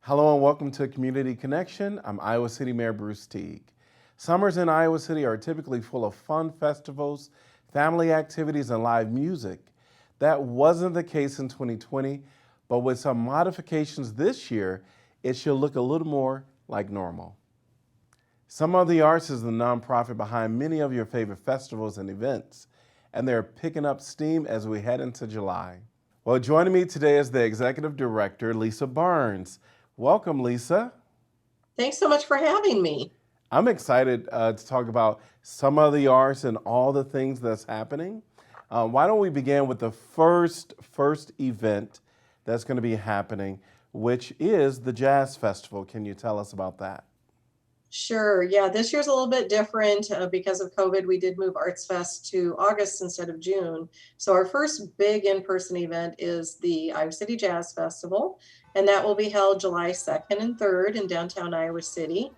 Hello and welcome to Community Connection. I'm Iowa City Mayor Bruce Teague. Summers in Iowa City are typically full of fun festivals, family activities, and live music. That wasn't the case in 2020, but with some modifications this year, it should look a little more like normal. Some of the Arts is the nonprofit behind many of your favorite festivals and events, and they're picking up steam as we head into July. Well, joining me today is the Executive Director, Lisa Barnes. Welcome, Lisa. Thanks so much for having me. I'm excited to talk about some of the arts and all the things that's happening. Why don't we begin with the first event that's going to be happening, which is the Jazz Festival. Can you tell us about that? Sure. Yeah, this year's a little bit different because of COVID. We did move Arts Fest to August instead of June. So our first big in-person event is the Iowa City Jazz Festival, and that will be held July 2nd and 3rd in downtown Iowa City.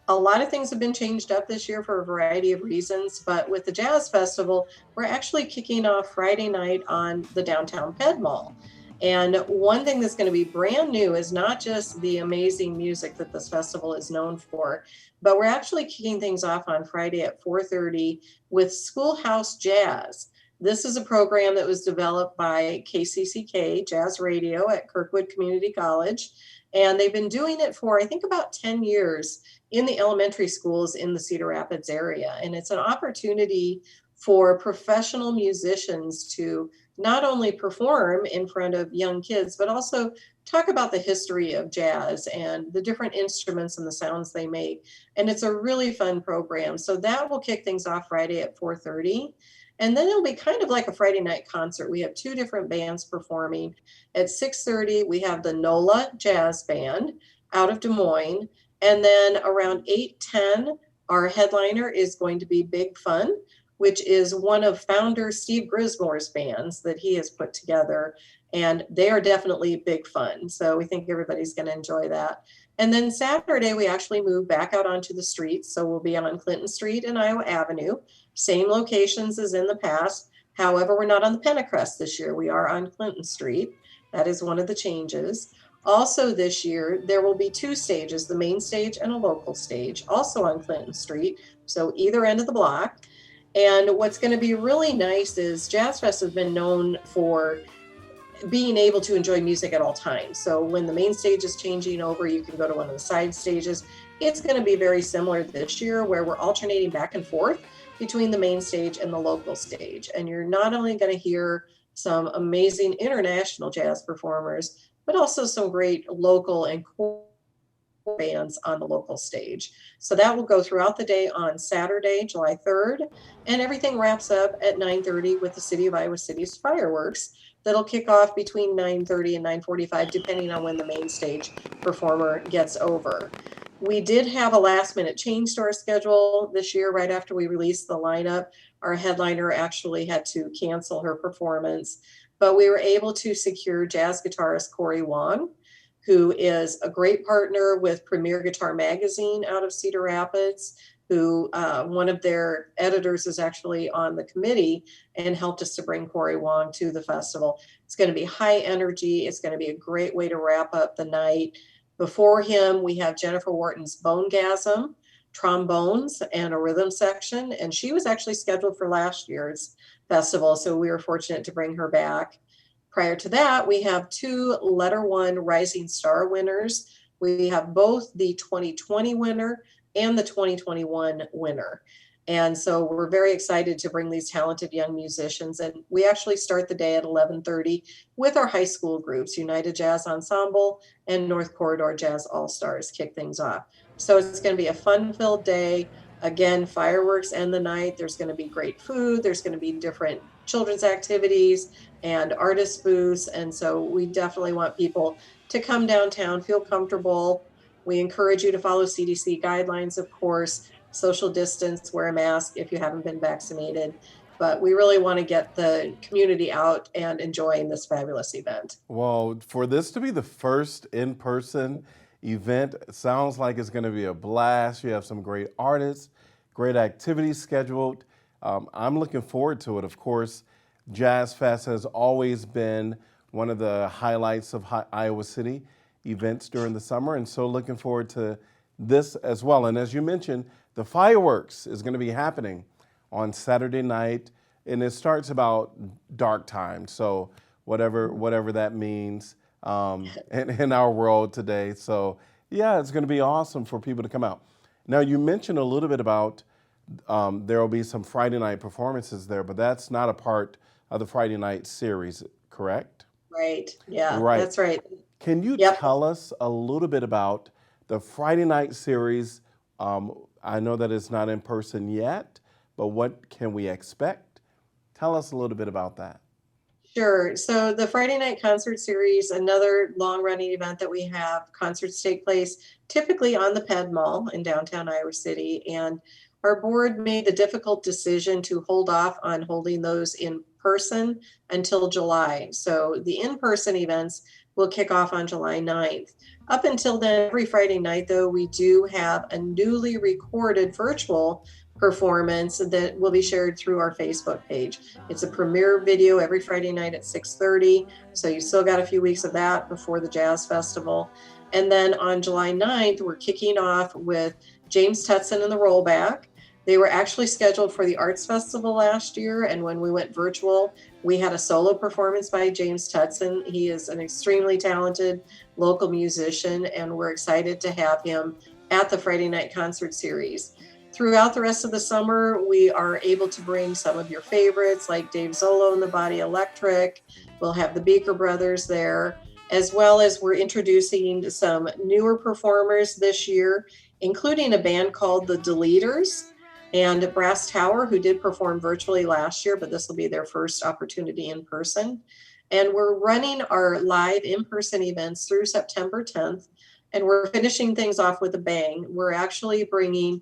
A lot of things have been changed up this year for a variety of reasons, but with the Jazz Festival, we're actually kicking off Friday night on the downtown Ped Mall. And one thing that's going to be brand new is not just the amazing music that this festival is known for, but we're actually kicking things off on Friday at 4:30 with Schoolhouse Jazz. This is a program that was developed by KCCK Jazz Radio at Kirkwood Community College, and they've been doing it for, I think, about 10 years in the elementary schools in the Cedar Rapids area. And it's an opportunity for professional musicians to not only perform in front of young kids, but also talk about the history of jazz and the different instruments and the sounds they make. And it's a really fun program. So that will kick things off Friday at 4:30. And then it'll be kind of like a Friday night concert. We have two different bands performing. At 6:30, we have the NOLA Jazz Band out of Des Moines. And then around 8:10, our headliner is going to be Big Fun, which is one of founder Steve Grismore's bands that he has put together. And they are definitely big fun. So we think everybody's going to enjoy that. And then Saturday, we actually move back out onto the streets. So we'll be on Clinton Street and Iowa Avenue, same locations as in the past. However, we're not on the Pentecrest this year. We are on Clinton Street. That is one of the changes. Also this year, there will be two stages, the main stage and a local stage, also on Clinton Street. So either end of the block. And what's going to be really nice is Jazz Fest has been known for being able to enjoy music at all times. So when the main stage is changing over, you can go to one of the side stages. It's going to be very similar this year where we're alternating back and forth between the main stage and the local stage. And you're not only going to hear some amazing international jazz performers, but also some great local and core bands on the local stage. So that will go throughout the day on Saturday, July 3rd, and everything wraps up at 9:30 with the City of Iowa City's fireworks that'll kick off between 9:30 and 9:45, depending on when the main stage performer gets over. We did have a last minute change to our schedule this year right after we released the lineup. Our headliner actually had to cancel her performance, but we were able to secure jazz guitarist Corey Wong, who is a great partner with Premier Guitar Magazine out of Cedar Rapids, who one of their editors is actually on the committee and helped us to bring Corey Wong to the festival. It's going to be high energy. It's going to be a great way to wrap up the night. Before him, we have Jennifer Wharton's Bonegasm, trombones, and a rhythm section. And she was actually scheduled for last year's festival, so we were fortunate to bring her back. Prior to that, we have two Letter One Rising Star winners. We have both the 2020 winner and the 2021 winner. And so we're very excited to bring these talented young musicians. And we actually start the day at 11:30 with our high school groups, United Jazz Ensemble and North Corridor Jazz All-Stars kick things off. So it's going to be a fun-filled day. Again, fireworks end the night. There's going to be great food. There's going to be different children's activities and artist booths. And so we definitely want people to come downtown, feel comfortable. We encourage you to follow CDC guidelines, of course, social distance, wear a mask if you haven't been vaccinated. But we really want to get the community out and enjoying this fabulous event. Well, for this to be the first in-person event, it sounds like it's going to be a blast. You have some great artists, great activities scheduled. I'm looking forward to it. Of course, Jazz Fest has always been one of the highlights of Iowa City. events during the summer, and so looking forward to this as well. And as you mentioned, the fireworks is going to be happening on Saturday night, and it starts about dark time. So whatever that means in our world today. So yeah, it's going to be awesome for people to come out. Now you mentioned a little bit about there will be some Friday night performances there, but that's not a part of the Friday night series, correct? Right. Yeah, Right. that's right. Can you Yep. tell us a little bit about the Friday night series? I know that it's not in person yet, but what can we expect? Tell us a little bit about that. Sure. So the Friday night concert series, another long running event that we have. Concerts take place typically on the Ped Mall in downtown Iowa City. And our board made the difficult decision to hold off on holding those in person until July. So the in-person events will kick off on July 9th. Up until then, every Friday night, though, we do have a newly recorded virtual performance that will be shared through our Facebook page. It's a premiere video every Friday night at 6:30. So you still got a few weeks of that before the Jazz Festival. And then on July 9th, we're kicking off with James Tutson and the Rollback. They were actually scheduled for the Arts Festival last year. And when we went virtual, we had a solo performance by James Tutson. He is an extremely talented local musician, and we're excited to have him at the Friday night concert series. Throughout the rest of the summer, we are able to bring some of your favorites like Dave Zolo and the Body Electric. We'll have the Beaker Brothers there, as well as we're introducing some newer performers this year, including a band called the Deleters and Brass Tower, who did perform virtually last year, but this will be their first opportunity in person. And we're running our live in-person events through September 10th, and we're finishing things off with a bang. We're actually bringing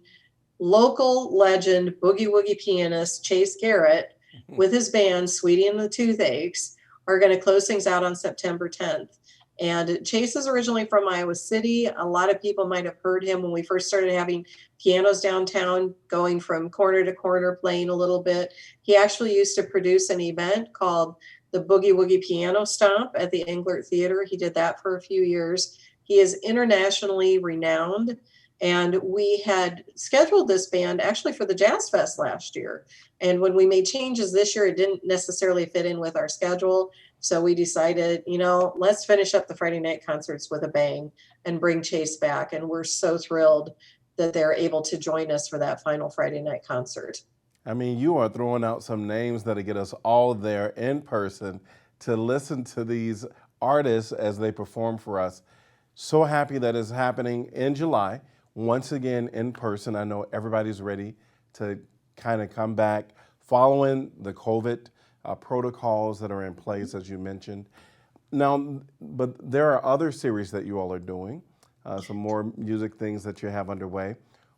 local legend boogie woogie pianist Chase Garrett with his band Sweetie and the Toothaches are going to close things out on September 10th. And Chase is originally from Iowa City. A lot of people might have heard him when we first started having pianos downtown, going from corner to corner, playing a little bit. He actually used to produce an event called the Boogie Woogie Piano Stomp at the Englert Theater. He did that for a few years. He is internationally renowned. And we had scheduled this band actually for the Jazz Fest last year. And when we made changes this year, it didn't necessarily fit in with our schedule. So we decided, let's finish up the Friday night concerts with a bang and bring Chase back. And we're so thrilled that they're able to join us for that final Friday night concert. I mean, you are throwing out some names that'll get us all there in person to listen to these artists as they perform for us. So happy that it's happening in July. Once again, in person. I know everybody's ready to kind of come back following the COVID protocols that are in place, as you mentioned. Now, but there are other series that you all are doing, some more music things that you have underway.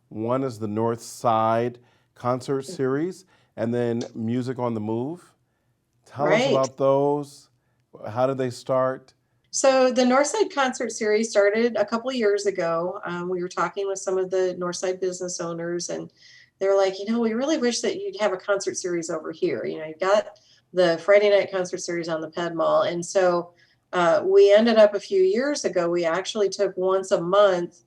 One is the North Side Concert Series, and then Music on the Move. Tell us about those. How did they start? So the Northside Concert Series started a couple of years ago. We were talking with some of the Northside business owners, and they're like, we really wish that you'd have a concert series over here. You've got the Friday night concert series on the Ped Mall. And so we ended up a few years ago, we actually took once a month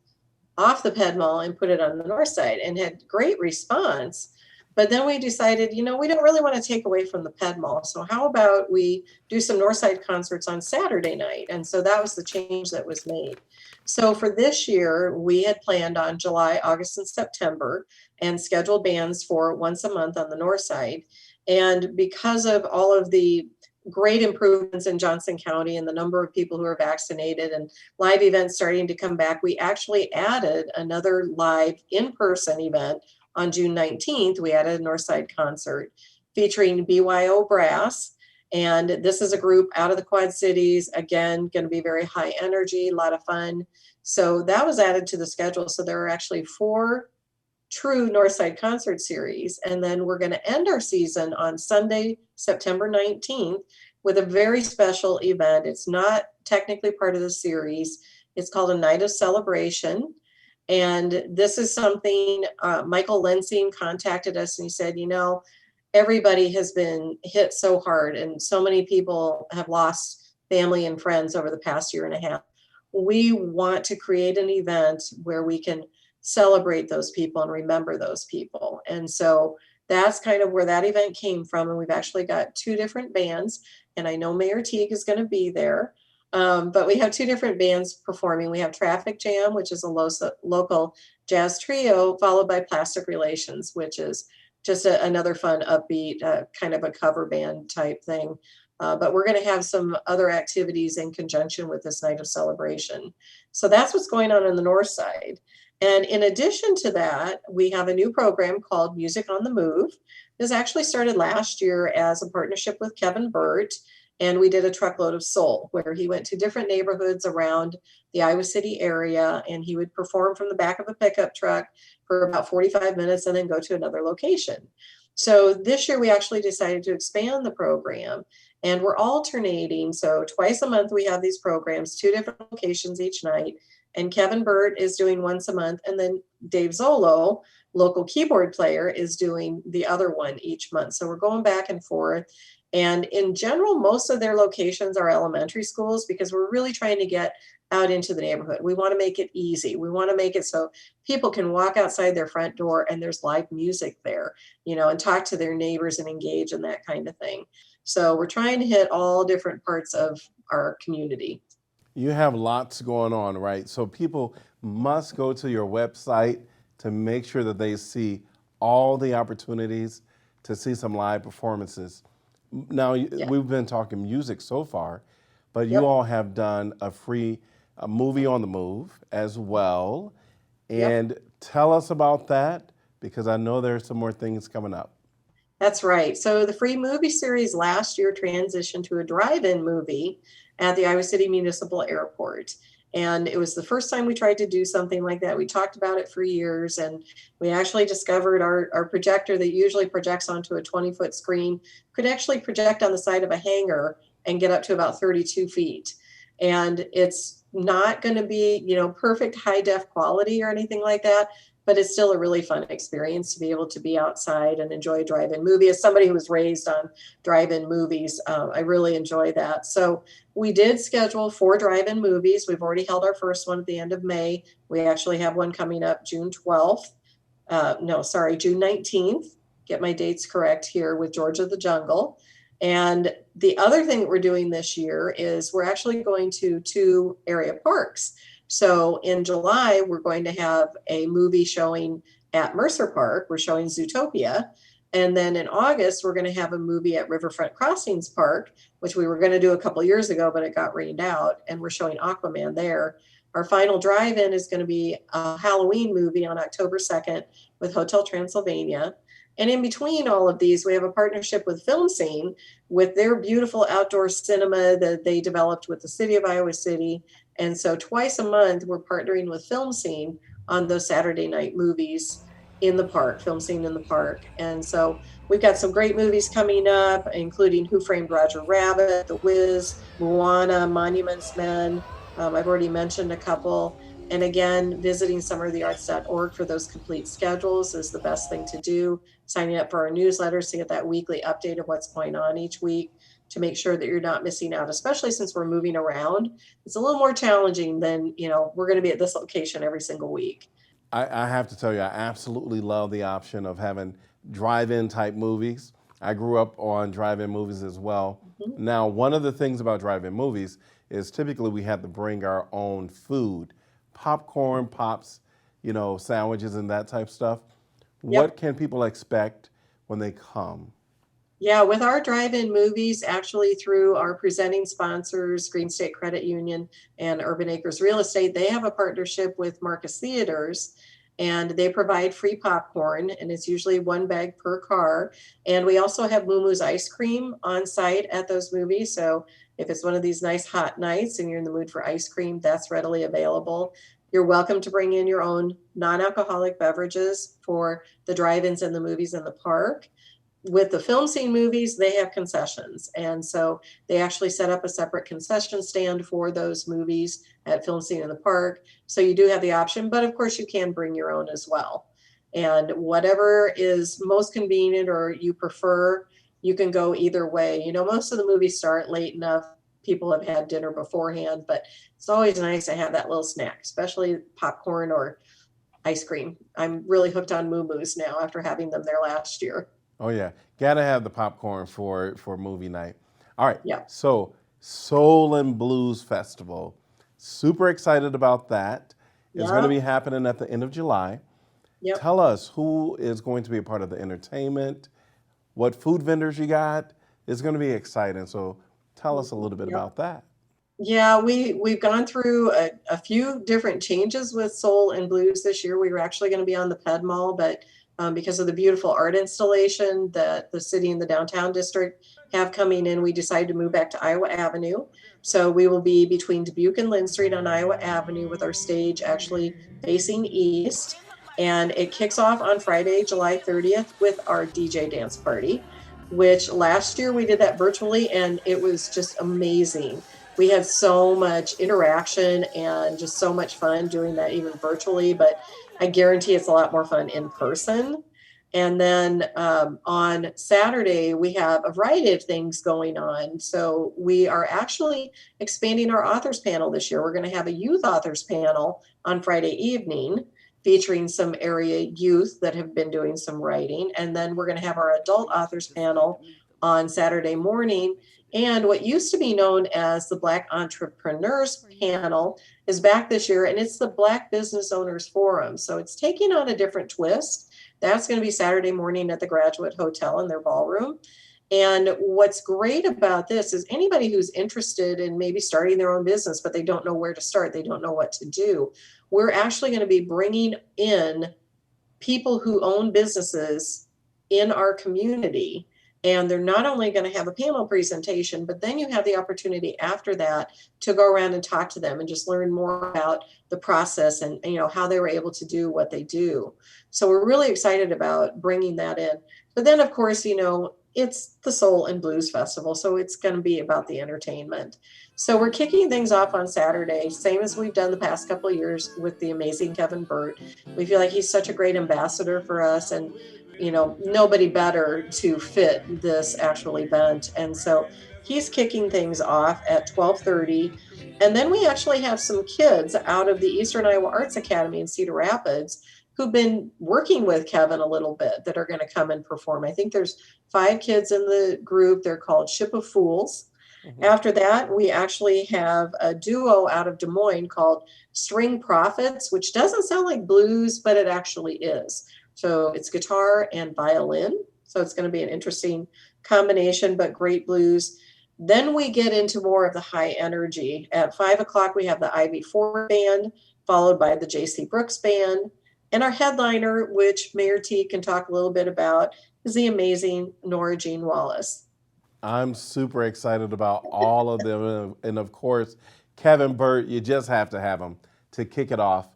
off the Ped Mall and put it on the North Side and had great response. But then we decided, we don't really want to take away from the Ped Mall. So how about we do some Northside concerts on Saturday night? And so that was the change that was made. So for this year, we had planned on July, August, and September and scheduled bands for once a month on the North Side. And because of all of the great improvements in Johnson County and the number of people who are vaccinated and live events starting to come back, we actually added another live in-person event on June 19th. We added a Northside concert featuring BYO Brass. And this is a group out of the Quad Cities, again, going to be very high energy, a lot of fun. So that was added to the schedule. So there are actually 4 true Northside concert series. And then we're going to end our season on Sunday, September 19th with a very special event. It's not technically part of the series. It's called a Night of Celebration. And this is something Michael Lensing contacted us and he said, everybody has been hit so hard and so many people have lost family and friends over the past year and a half. we want to create an event where we can celebrate those people and remember those people. And so that's kind of where that event came from. And we've actually got two different bands, and I know Mayor Teague is going to be there. But we have two different bands performing. We have Traffic Jam, which is a local jazz trio, followed by Plastic Relations, which is just another fun, upbeat, kind of a cover band type thing. But we're going to have some other activities in conjunction with this night of celebration. So that's what's going on the north side. And in addition to that, we have a new program called Music on the Move. This actually started last year as a partnership with Kevin Burt. And we did a truckload of soul where he went to different neighborhoods around the Iowa City area, and he would perform from the back of a pickup truck for about 45 minutes and then go to another location. So this year we actually decided to expand the program, and we're alternating. So twice a month we have these programs, two different locations each night. And Kevin Burt is doing once a month, and then Dave Zolo, local keyboard player, is doing the other one each month. So we're going back and forth. And in general, most of their locations are elementary schools because we're really trying to get out into the neighborhood. We want to make it easy. We want to make it so people can walk outside their front door and there's live music there, and talk to their neighbors and engage in that kind of thing. So we're trying to hit all different parts of our community. You have lots going on, right? So people must go to your website to make sure that they see all the opportunities to see some live performances. Now, Yeah. we've been talking music so far, but you Yep. all have done a movie on the move as well. Yep. And tell us about that, because I know there's some more things coming up. That's right. So the free movie series last year transitioned to a drive-in movie at the Iowa City Municipal Airport. And it was the first time we tried to do something like that. We talked about it for years, and we actually discovered our projector that usually projects onto a 20-foot screen could actually project on the side of a hangar and get up to about 32 feet. And it's not going to be, perfect high def quality or anything like that, but it's still a really fun experience to be able to be outside and enjoy a drive-in movie. As somebody who was raised on drive-in movies, I really enjoy that. So we did schedule 4 drive-in movies. We've already held our first one at the end of May. We actually have one coming up June 12th. June 19th. Get my dates correct here, with George of the Jungle. And the other thing that we're doing this year is we're actually going to 2 area parks. So in July, we're going to have a movie showing at Mercer Park. We're showing Zootopia. And then in August, we're going to have a movie at Riverfront Crossings Park, which we were going to do a couple years ago, but it got rained out. And we're showing Aquaman there. Our final drive-in is going to be a Halloween movie on October 2nd with Hotel Transylvania. And in between all of these, we have a partnership with Film Scene with their beautiful outdoor cinema that they developed with the city of Iowa City. And so twice a month, we're partnering with Film Scene on those Saturday night movies in the park, Film Scene in the park. And so we've got some great movies coming up, including Who Framed Roger Rabbit, The Wiz, Moana, Monuments Men. I've already mentioned a couple. And again, visiting summerofthearts.org for those complete schedules is the best thing to do. Signing up for our newsletters to get that weekly update of what's going on each week, to make sure that you're not missing out, especially since we're moving around. It's a little more challenging than, we're going to be at this location every single week. I have to tell you, I absolutely love the option of having drive-in type movies. I grew up on drive-in movies as well. Mm-hmm. Now, one of the things about drive-in movies is typically we have to bring our own food, popcorn, pops, sandwiches and that type stuff. Yep. What can people expect when they come? Yeah, with our drive-in movies, actually through our presenting sponsors, Green State Credit Union and Urban Acres Real Estate, they have a partnership with Marcus Theaters, and they provide free popcorn, and it's usually 1 bag per car. And we also have Moo Moo's ice cream on site at those movies. So if it's one of these nice hot nights and you're in the mood for ice cream, that's readily available. You're welcome to bring in your own non-alcoholic beverages for the drive-ins and the movies in the park. With the Film Scene movies, they have concessions. And so they actually set up a separate concession stand for those movies at Film Scene in the park. So you do have the option, but of course you can bring your own as well. And whatever is most convenient or you prefer, you can go either way. Most of the movies start late enough people have had dinner beforehand, but it's always nice to have that little snack, especially popcorn or ice cream. I'm really hooked on Moo Moos now after having them there last year. Oh yeah, gotta have the popcorn for movie night. All right, Yeah. so Soul and Blues Festival, super excited about that. It's going to Yeah. be happening at the end of July. Yep. Tell us who is going to be a part of the entertainment, what food vendors you got. It's going to be exciting. So tell us a little bit Yep. about that. Yeah, we've gone through a few different changes with Soul and Blues this year. We were actually going to be on the Ped Mall, but because of the beautiful art installation that the city and the downtown district have coming in, we decided to move back to Iowa Avenue. So we will be between Dubuque and Lynn Street on Iowa Avenue with our stage actually facing east. And it kicks off on Friday, July 30th with our DJ dance party, which last year we did that virtually and it was just amazing. We had so much interaction and just so much fun doing that even virtually, but I guarantee it's a lot more fun in person. And then on Saturday, we have a variety of things going on. So we are actually expanding our authors panel this year. We're going to have a youth authors panel on Friday evening featuring some area youth that have been doing some writing. And then we're going to have our adult authors panel on Saturday morning. And what used to be known as the Black Entrepreneurs Panel is back this year, and it's the Black Business Owners Forum. So it's taking on a different twist. That's going to be Saturday morning at the Graduate Hotel in their ballroom. And what's great about this is anybody who's interested in maybe starting their own business, but they don't know where to start, they don't know what to do. We're actually going to be bringing in people who own businesses in our community. And they're not only going to have a panel presentation, but then you have the opportunity after that to go around and talk to them and just learn more about the process and how they were able to do what they do. So we're really excited about bringing that in. But then, of course, it's the Soul and Blues Festival, so it's going to be about the entertainment. So we're kicking things off on Saturday, same as we've done the past couple of years with the amazing Kevin Burt. We feel like he's such a great ambassador for us, and nobody better to fit this actual event. And so he's kicking things off at 12:30. And then we actually have some kids out of the Eastern Iowa Arts Academy in Cedar Rapids who've been working with Kevin a little bit that are going to come and perform. I think there's 5 kids in the group. They're called Ship of Fools. After that, we actually have a duo out of Des Moines called String Prophets, which doesn't sound like blues, but it actually is. So it's guitar and violin. So it's going to be an interesting combination, but great blues. Then we get into more of the high energy. At 5 o'clock, we have the Ivy Ford Band, followed by the J.C. Brooks Band. And our headliner, which Mayor T can talk a little bit about, is the amazing Nora Jean Wallace. I'm super excited about all of them. And of course, Kevin Burt, you just have to have him to kick it off.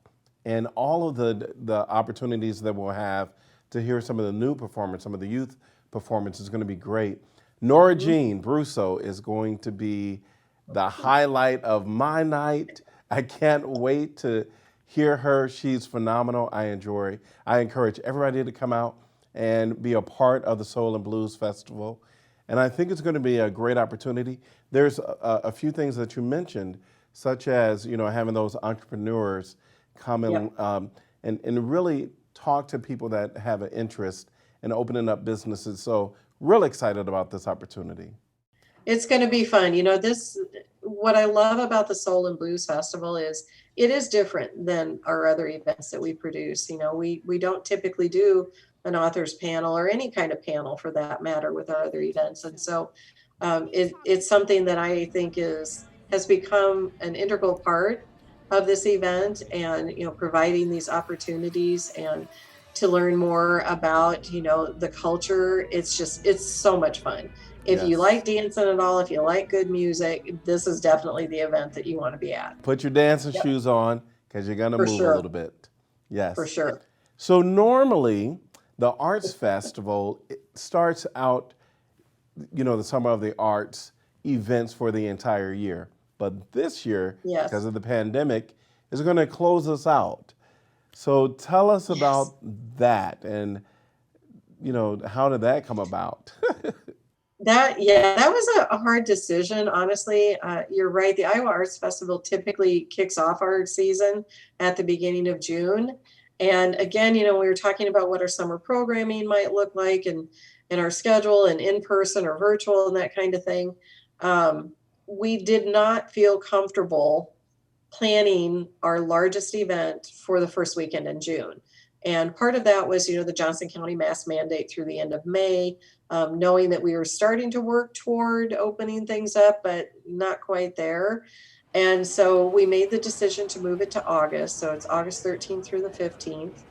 And all of the opportunities that we'll have to hear some of the new performance, some of the youth performance is going to be great. Nora Jean Brusso is going to be the highlight of my night. I can't wait to hear her. She's phenomenal. I encourage everybody to come out and be a part of the Soul and Blues Festival. And I think it's going to be a great opportunity. There's a few things that you mentioned, such as having those entrepreneurs come and really talk to people that have an interest in opening up businesses. So real excited about this opportunity. It's going to be fun. What I love about the Soul and Blues Festival is it is different than our other events that we produce. We don't typically do an authors panel or any kind of panel for that matter with our other events. And so it's something that I think has become an integral part of this event, and providing these opportunities and to learn more about the culture. It's so much fun. If you like dancing at all, if you like good music, this is definitely the event that you want to be at. Put your dancing shoes on because you're going to move a little bit. Yes. For sure. So normally the Arts Festival starts out, the Summer of the Arts events for the entire year. But this year, because of the pandemic, is going to close us out. So tell us about that and, how did that come about? That was a hard decision, honestly. You're right. The Iowa Arts Festival typically kicks off our season at the beginning of June. And again, we were talking about what our summer programming might look like and our schedule and in person or virtual and that kind of thing. Um, we did not feel comfortable planning our largest event for the first weekend in June. And part of that was, the Johnson County mask mandate through the end of May, knowing that we were starting to work toward opening things up, but not quite there. And so we made the decision to move it to August. So it's August 13th through the 15th.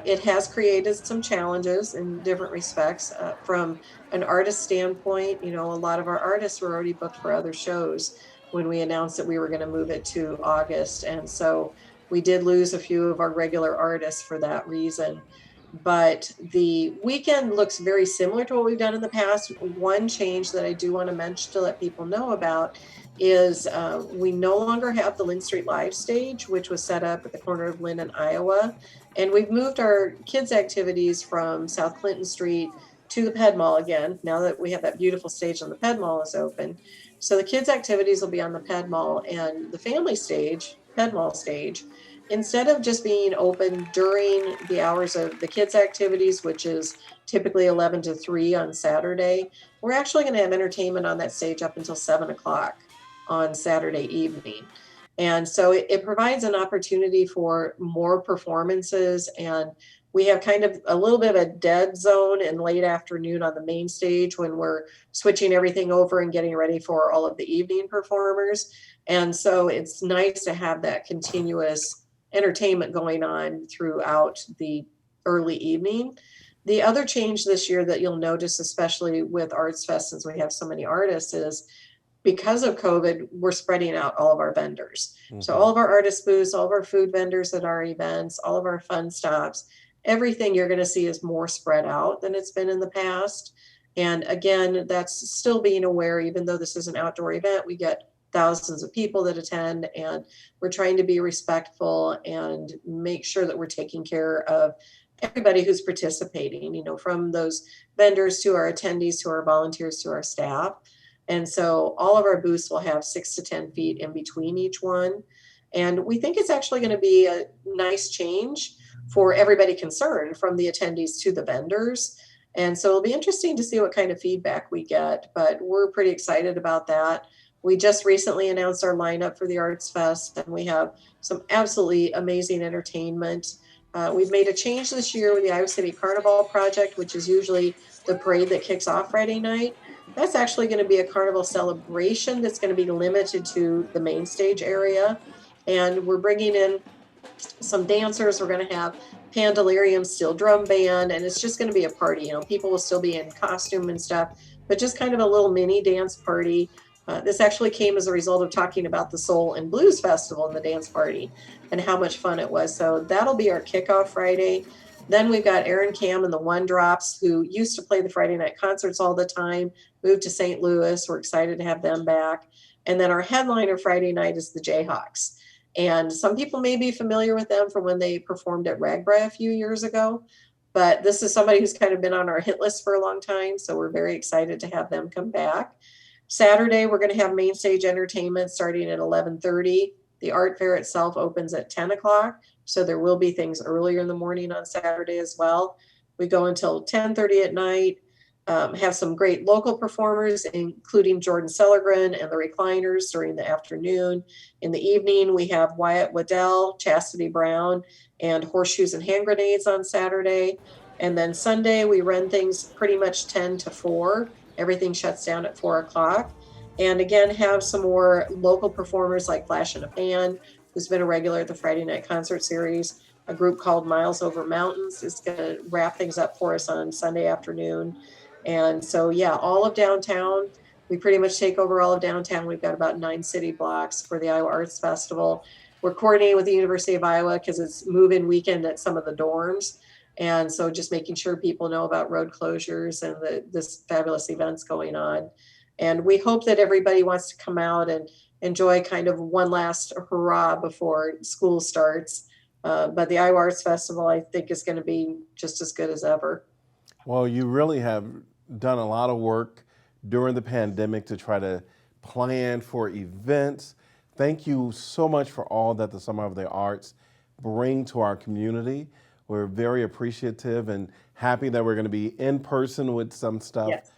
It has created some challenges in different respects. From an artist standpoint, a lot of our artists were already booked for other shows when we announced that we were going to move it to August. And so we did lose a few of our regular artists for that reason. But the weekend looks very similar to what we've done in the past. One change that I do want to mention to let people know about is we no longer have the Lynn Street Live stage, which was set up at the corner of Lynn and Iowa. And we've moved our kids' activities from South Clinton Street to the Ped Mall again, now that we have that beautiful stage on the Ped Mall is open. So the kids' activities will be on the Ped Mall, and the family stage, Ped Mall stage, instead of just being open during the hours of the kids' activities, which is typically 11 to 3 on Saturday, we're actually going to have entertainment on that stage up until 7 o'clock on Saturday evening. And so it provides an opportunity for more performances. And we have kind of a little bit of a dead zone in late afternoon on the main stage when we're switching everything over and getting ready for all of the evening performers. And so it's nice to have that continuous entertainment going on throughout the early evening. The other change this year that you'll notice, especially with Arts Fest, since we have so many artists, is because of COVID, we're spreading out all of our vendors. So all of our artist booths, all of our food vendors at our events, all of our fun stops, everything you're going to see is more spread out than it's been in the past. And again, that's still being aware, even though this is an outdoor event, we get thousands of people that attend, and we're trying to be respectful and make sure that we're taking care of everybody who's participating, from those vendors to our attendees, to our volunteers, to our staff. And so all of our booths will have 6 to 10 feet in between each one. And we think it's actually going to be a nice change for everybody concerned, from the attendees to the vendors. And so it'll be interesting to see what kind of feedback we get, but we're pretty excited about that. We just recently announced our lineup for the Arts Fest, and we have some absolutely amazing entertainment. We've made a change this year with the Iowa City Carnival Project, which is usually the parade that kicks off Friday night. That's actually going to be a carnival celebration that's going to be limited to the main stage area. And we're bringing in some dancers. We're going to have Pandalarium Steel Drum Band, and it's just going to be a party. People will still be in costume and stuff, but just kind of a little mini dance party. This actually came as a result of talking about the Soul and Blues Festival and the dance party and how much fun it was. So that'll be our kickoff Friday. Then we've got Aaron Cam and the One Drops, who used to play the Friday night concerts all the time, moved to St. Louis. We're excited to have them back. And then our headliner Friday night is the Jayhawks. And some people may be familiar with them from when they performed at Ragbri a few years ago. But this is somebody who's kind of been on our hit list for a long time. So we're very excited to have them come back. Saturday, we're going to have main stage entertainment starting at 11:30. The art fair itself opens at 10 o'clock. So there will be things earlier in the morning on Saturday as well. We go until 10:30 at night. Have some great local performers, including Jordan Sellergren and the Recliners during the afternoon. In the evening, we have Wyatt Waddell, Chastity Brown, and Horseshoes and Hand Grenades on Saturday. And then Sunday, we run things pretty much 10 to 4. Everything shuts down at 4 o'clock. And again, have some more local performers like Flash in a Pan, who's been a regular at the Friday Night Concert Series. A group called Miles Over Mountains is going to wrap things up for us on Sunday afternoon. And so, yeah, all of downtown, we pretty much take over all of downtown. We've got about 9 city blocks for the Iowa Arts Festival. We're coordinating with the University of Iowa because it's move-in weekend at some of the dorms. And so just making sure people know about road closures and this fabulous events going on. And we hope that everybody wants to come out and enjoy kind of one last hurrah before school starts. But the Iowa Arts Festival, I think, is going to be just as good as ever. Well, you really have done a lot of work during the pandemic to try to plan for events. Thank you so much for all that the Summer of the Arts bring to our community. We're very appreciative and happy that we're going to be in person with some stuff Yes.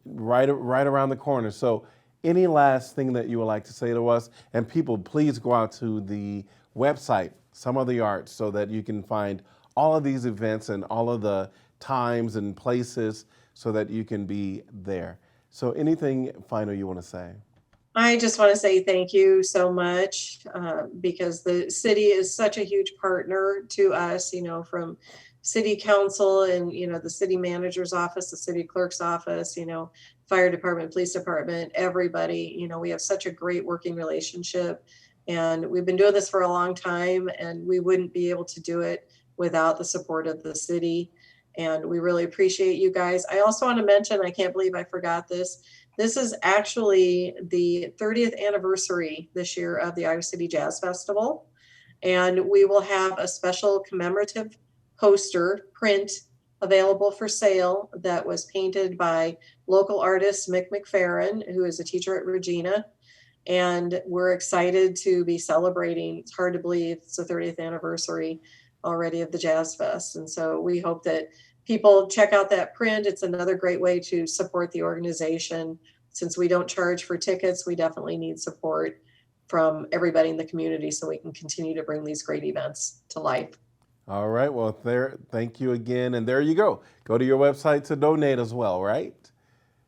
right around the corner. So any last thing that you would like to say to us? And people, please go out to the website, Summer of the Arts, so that you can find all of these events and all of the times and places so that you can be there. So anything final you want to say? I just want to say thank you so much because the city is such a huge partner to us, from city council and, the city manager's office, the city clerk's office, fire department, police department, everybody. We have such a great working relationship, and we've been doing this for a long time, and we wouldn't be able to do it without the support of the city. And we really appreciate you guys. I also want to mention, I can't believe I forgot this. This is actually the 30th anniversary this year of the Iowa City Jazz Festival. And we will have a special commemorative poster print available for sale that was painted by local artist Mick McFerrin, who is a teacher at Regina. And we're excited to be celebrating. It's hard to believe it's the 30th anniversary already of the Jazz Fest. And so we hope that people check out that print. It's another great way to support the organization. Since we don't charge for tickets, we definitely need support from everybody in the community so we can continue to bring these great events to life. All right. Well, thank you again. And there you go. Go to your website to donate as well, right?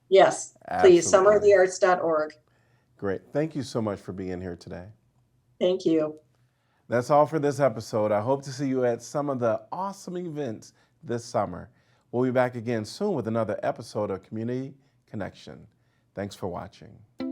Yes, please, Absolutely. summerofthearts.org. Great. Thank you so much for being here today. Thank you. That's all for this episode. I hope to see you at some of the awesome events this summer. We'll be back again soon with another episode of Community Connection. Thanks for watching.